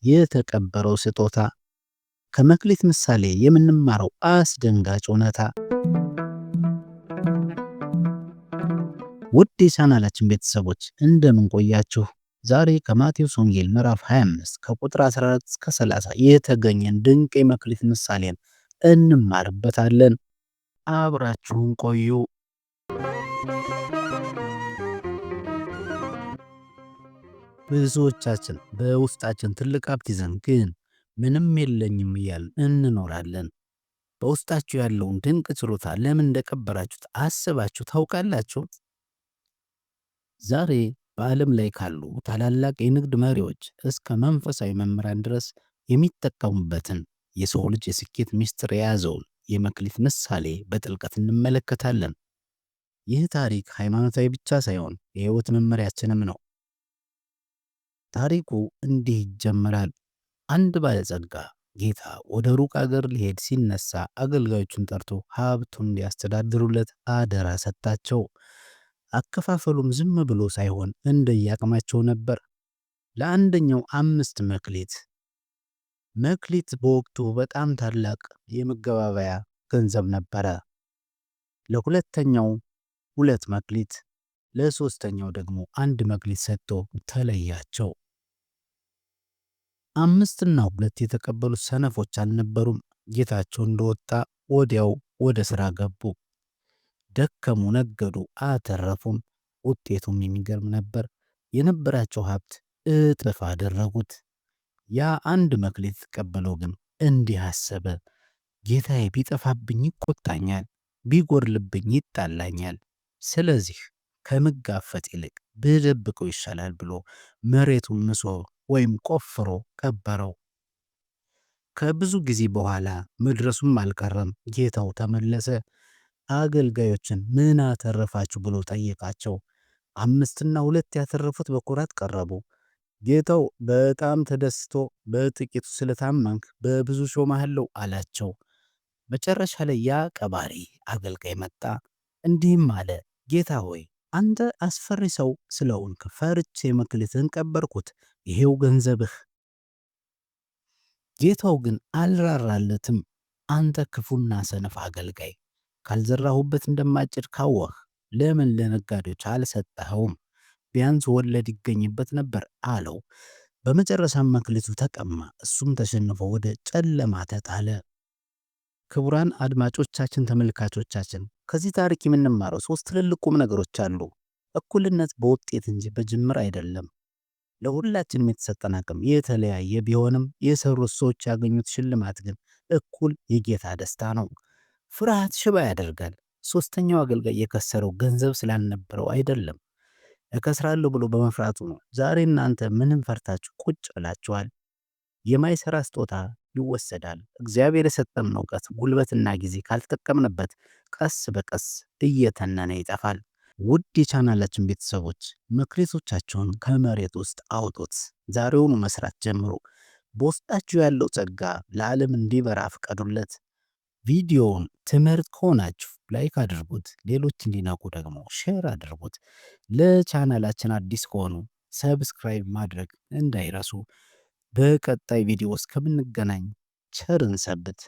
የተቀበረው ስጦታ። ከመክሊት ምሳሌ የምንማረው አስደንጋጭ እውነታ። ውድ የቻናላችን ቤተሰቦች እንደምን ቆያችሁ? ዛሬ ከማቴዎስ ወንጌል ምዕራፍ 25 ከቁጥር 14 እስከ 30 የተገኘን ድንቅ የመክሊት ምሳሌን እንማርበታለን። አብራችሁን ቆዩ። ብዙዎቻችን በውስጣችን ትልቅ ሀብት ይዘን ግን ምንም የለኝም እያልን እንኖራለን። በውስጣችሁ ያለውን ድንቅ ችሎታ ለምን እንደቀበራችሁት አስባችሁ ታውቃላችሁ? ዛሬ በዓለም ላይ ካሉ ታላላቅ የንግድ መሪዎች እስከ መንፈሳዊ መምህራን ድረስ የሚጠቀሙበትን የሰው ልጅ የስኬት ምስጢር የያዘውን የመክሊት ምሳሌ በጥልቀት እንመለከታለን። ይህ ታሪክ ሃይማኖታዊ ብቻ ሳይሆን የሕይወት መመሪያችንም ነው። ታሪኩ እንዲህ ይጀምራል። አንድ ባለጸጋ ጌታ ወደ ሩቅ አገር ሊሄድ ሲነሳ አገልጋዮቹን ጠርቶ ሀብቱን እንዲያስተዳድሩለት አደራ ሰጣቸው። አከፋፈሉም ዝም ብሎ ሳይሆን እንደየአቅማቸው ነበር። ለአንደኛው 5 መክሊት። መክሊት በወቅቱ በጣም ታላቅ የመገበያያ ገንዘብ ነበረ። ለሁለተኛው 2 መክሊት፣ ለሶስተኛው ደግሞ 1 መክሊት ሰጥቶ ተለያቸው። 5 እና 2 የተቀበሉት ሰነፎች አልነበሩም። ጌታቸው እንደወጣ ወዲያው ወደ ሥራ ገቡ። ደከሙ፣ ነገዱ፣ አተረፉም። ውጤቱም የሚገርም ነበር። የነበራቸው ሀብት እጥፍ አደረጉት። ያ 1 መክሊት የተቀበለው ግን እንዲህ አሰበ፣ ጌታዬ ቢጠፋብኝ ይቆጣኛል፣ ቢጎድልብኝ ይጣላኛል። ስለዚህ ከምጋፈጥ ይልቅ ብደብቀው ይሻላል ብሎ መሬቱን ምሶ ወይም ቆፍሮ ቀበረው። ከብዙ ጊዜ በኋላ መድረሱም አልቀረም። ጌታው ተመለሰ። አገልጋዮችን ምን አተረፋችሁ ብሎ ጠየቃቸው። 5 እና 2 ያተረፉት በኩራት ቀረቡ። ጌታው በጣም ተደስቶ በጥቂቱ ስለታመንክ በብዙ ሾመሃለሁ አላቸው። መጨረሻ ላይ ያ ቀባሪ አገልጋይ መጣ፣ እንዲህም አለ፣ ጌታ ሆይ አንተ አስፈሪ ሰው ስለሆንክ ፈርቼ መክሊትህን ቀበርኩት፣ ይሄው ገንዘብህ። ጌታው ግን አልራራለትም። አንተ ክፉና ሰነፍ አገልጋይ፣ ካልዘራሁበት እንደማጭድ ካወህ ለምን ለነጋዴዎች አልሰጠኸውም? ቢያንስ ወለድ ይገኝበት ነበር አለው። በመጨረሻም መክሊቱ ተቀማ፣ እሱም ተሸንፎ ወደ ጨለማ ተጣለ። ክቡራን አድማጮቻችን፣ ተመልካቾቻችን ከዚህ ታሪክ የምንማረው 3 ትልልቅ ቁም ነገሮች አሉ። እኩልነት በውጤት እንጂ በጅምር አይደለም። ለሁላችንም የተሰጠን አቅም የተለያየ ቢሆንም የሰሩት ሰዎች ያገኙት ሽልማት ግን እኩል የጌታ ደስታ ነው። ፍርሃት ሽባ ያደርጋል። ሶስተኛው አገልጋይ የከሰረው ገንዘብ ስላልነበረው አይደለም፣ እከስራለሁ ብሎ በመፍራቱ ነው። ዛሬ እናንተ ምንም ፈርታችሁ ቁጭ ብላችኋል? የማይሰራ ስጦታ ይወሰዳል። እግዚአብሔር የሰጠን እውቀት፣ ጉልበትና ጊዜ ካልተጠቀምንበት ቀስ በቀስ እየተነነ ይጠፋል። ውድ የቻናላችን ቤተሰቦች መክሊቶቻችሁን ከመሬት ውስጥ አውጡት። ዛሬውኑ መስራት ጀምሩ። በውስጣችሁ ያለው ጸጋ ለዓለም እንዲበራ ፍቀዱለት። ቪዲዮውን ትምህርት ከሆናችሁ ላይክ አድርጉት። ሌሎች እንዲነቁ ደግሞ ሼር አድርጉት። ለቻናላችን አዲስ ከሆኑ ሰብስክራይብ ማድረግ እንዳይረሱ። በቀጣይ ቪዲዮ እስከምንገናኝ ቸርን ሰንብት።